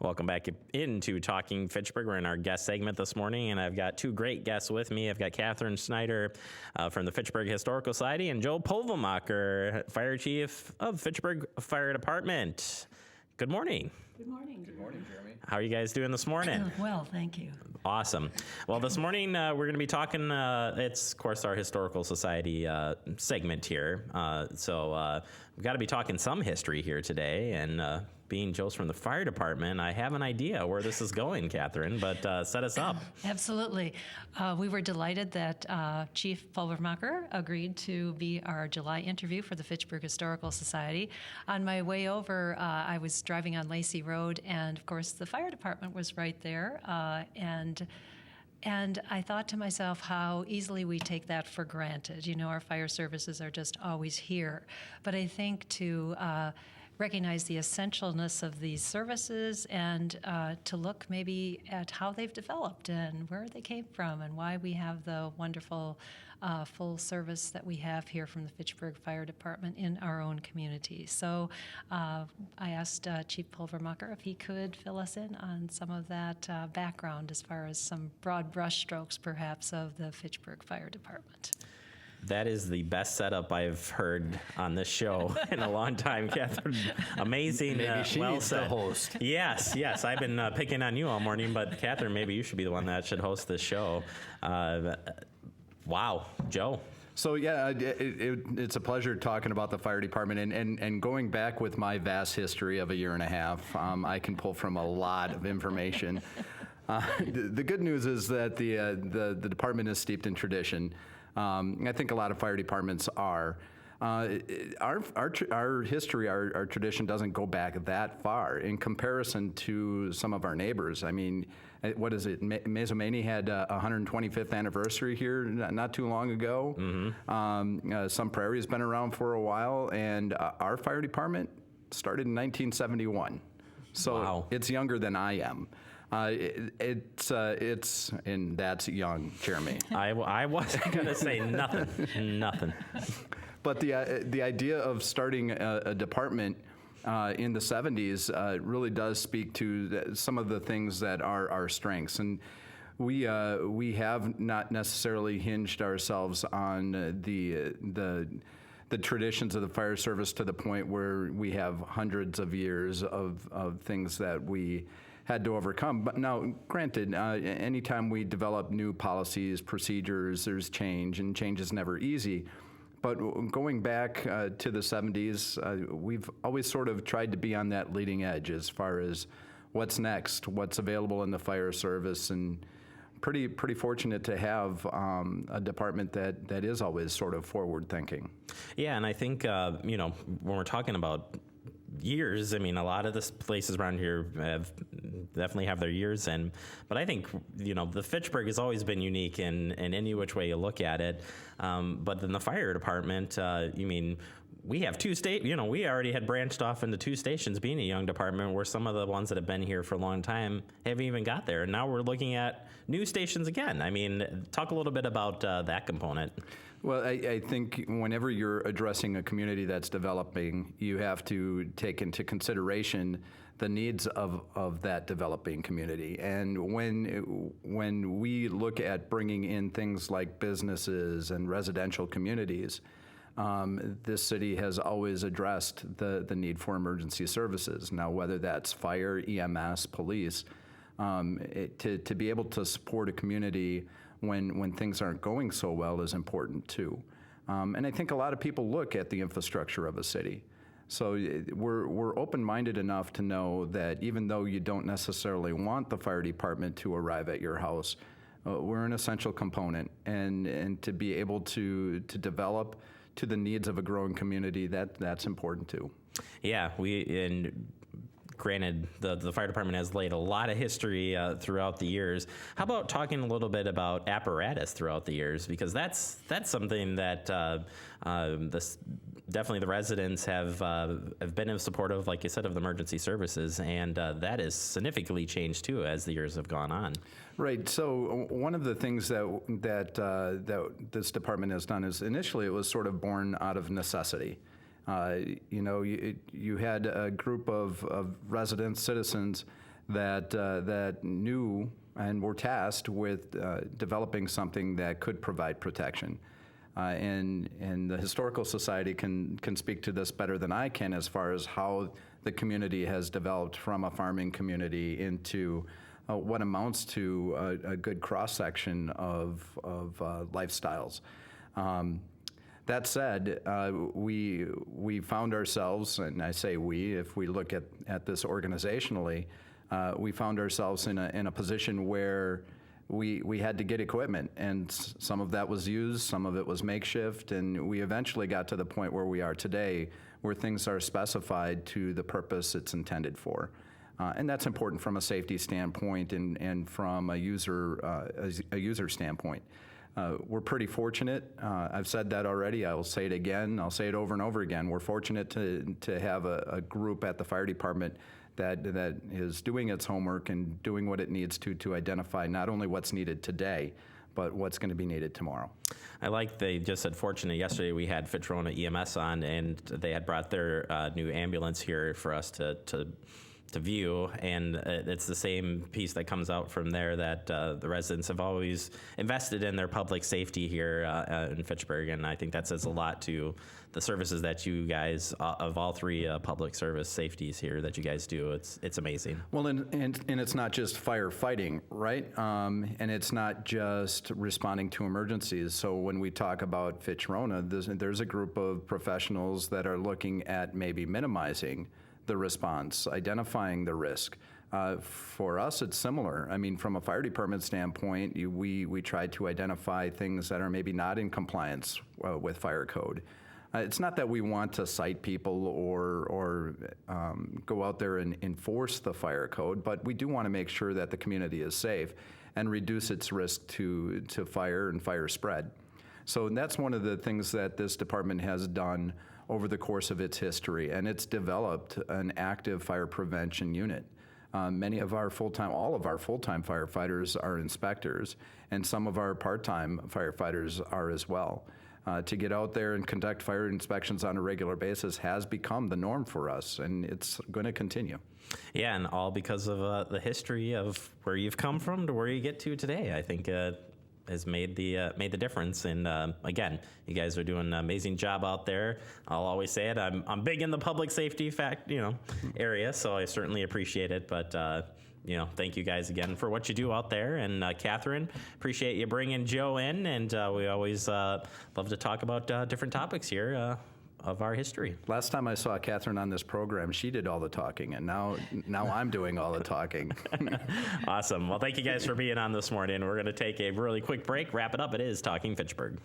Welcome back into Talking Fitchburg. We're in our guest segment this morning, and I've got two great guests with me. I've got Catherine Snyder from the Fitchburg Historical Society and Joe Polvemacher, Fire Chief of Fitchburg Fire Department. Good morning. Good morning. Good morning, Jeremy. How are you guys doing this morning? Well, thank you. Awesome. Well, this morning we're going to be talking, it's, of course, our Historical Society segment here. So we've got to be talking some history here today. And being Joe's from the fire department, I have an idea where this is going, Catherine, but set us up. Absolutely. We were delighted that Chief Polvemacher agreed to be our July interview for the Fitchburg Historical Society. On my way over, I was driving on Lacey Road, and of course the fire department was right there. And I thought to myself how easily we take that for granted. You know, our fire services are just always here. But I think to recognize the essentialness of these services and to look maybe at how they've developed and where they came from and why we have the wonderful full service that we have here from the Fitchburg Fire Department in our own community. So I asked Chief Polvemacher if he could fill us in on some of that background as far as some broad brushstrokes perhaps of the Fitchburg Fire Department. That is the best setup I've heard on this show in a long time, Catherine. Amazing. Maybe she well needs said. to host. Yes. I've been picking on you all morning, but Catherine, maybe you should be the one that should host this show. Wow, Joe. So yeah, it's a pleasure talking about the fire department and going back with my vast history of a year and a half. I can pull from a lot of information. The good news is that the department is steeped in tradition. I think a lot of fire departments are. Our history, our tradition doesn't go back that far in comparison to some of our neighbors. I mean, what is it? Mazomanie had a 125th anniversary here not too long ago. Mm-hmm. Sun Prairie has been around for a while, and our fire department started in 1971. So wow. It's younger than I am. It's and that's young, Jeremy. I wasn't gonna say nothing. But the idea of starting a department in the 70s really does speak to some of the things that are our strengths, and we have not necessarily hinged ourselves on the traditions of the fire service to the point where we have hundreds of years of things that we had to overcome. But now, granted, anytime we develop new policies, procedures, there's change, and change is never easy. But going back to the 70s, we've always sort of tried to be on that leading edge as far as what's next, what's available in the fire service, and pretty fortunate to have a department that is always sort of forward thinking. Yeah, and I think when we're talking about years, I mean, a lot of the places around here definitely have their years in, but I think, the Fitchburg has always been unique in any which way you look at it. But in the fire department, we have two we already had branched off into two stations being a young department where some of the ones that have been here for a long time haven't even got there. And now we're looking at new stations again. I mean, talk a little bit about that component. Well, I think whenever you're addressing a community that's developing, you have to take into consideration the needs of that developing community. And when we look at bringing in things like businesses and residential communities, this city has always addressed the need for emergency services. Now, whether that's fire, EMS, police, to be able to support a community when things aren't going so well is important too. And I think a lot of people look at the infrastructure of a city. So we're open-minded enough to know that even though you don't necessarily want the fire department to arrive at your house, we're an essential component. And to be able to develop to the needs of a growing community, that's important too. Yeah, granted, the fire department has laid a lot of history throughout the years. How about talking a little bit about apparatus throughout the years? Because that's something that definitely the residents have been in support of, like you said, of the emergency services, and that has significantly changed too as the years have gone on. Right. So one of the things that this department has done is initially it was sort of born out of necessity. You had a group of residents, citizens that knew and were tasked with developing something that could provide protection. And the Historical Society can speak to this better than I can as far as how the community has developed from a farming community into what amounts to a good cross-section of lifestyles. That said, we found ourselves, and I say we, if we look at this organizationally, we found ourselves in a position where we had to get equipment, and some of that was used, some of it was makeshift, and we eventually got to the point where we are today, where things are specified to the purpose it's intended for. And that's important from a safety standpoint and from a user standpoint. We're pretty fortunate. I've said that already. I will say it again. I'll say it over and over again. We're fortunate to have a group at the fire department that is doing its homework and doing what it needs to identify not only what's needed today, but what's going to be needed tomorrow. I like they just said fortunate. Yesterday we had Fitchburg EMS on, and they had brought their new ambulance here for us to view, and it's the same piece that comes out from there that the residents have always invested in their public safety here in Fitchburg, and I think that says a lot to the services that you guys, of all three public service safeties here that you guys do. It's amazing. Well, and it's not just firefighting, right? And it's not just responding to emergencies. So when we talk about Fitch-Rona, there's a group of professionals that are looking at maybe minimizing the response, identifying the risk. For us, it's similar. I mean, from a fire department standpoint, we try to identify things that are maybe not in compliance with fire code. It's not that we want to cite people or go out there and enforce the fire code, but we do want to make sure that the community is safe and reduce its risk to fire and fire spread. So that's one of the things that this department has done over the course of its history, and it's developed an active fire prevention unit. Many of our all of our full-time firefighters are inspectors, and some of our part-time firefighters are as well. To get out there and conduct fire inspections on a regular basis has become the norm for us, and it's going to continue. Yeah, and all because of the history of where you've come from to where you get to today. I think has made the difference. And again, you guys are doing an amazing job out there. I'll always say it. I'm big in the public safety area, so I certainly appreciate it. But thank you guys again for what you do out there. And Catherine, appreciate you bringing Joe in. And we always love to talk about different topics here of our history. Last time I saw Catherine on this program, she did all the talking, and now I'm doing all the talking. Awesome. Well, thank you guys for being on this morning. We're going to take a really quick break, wrap it up. It is Talking Fitchburg.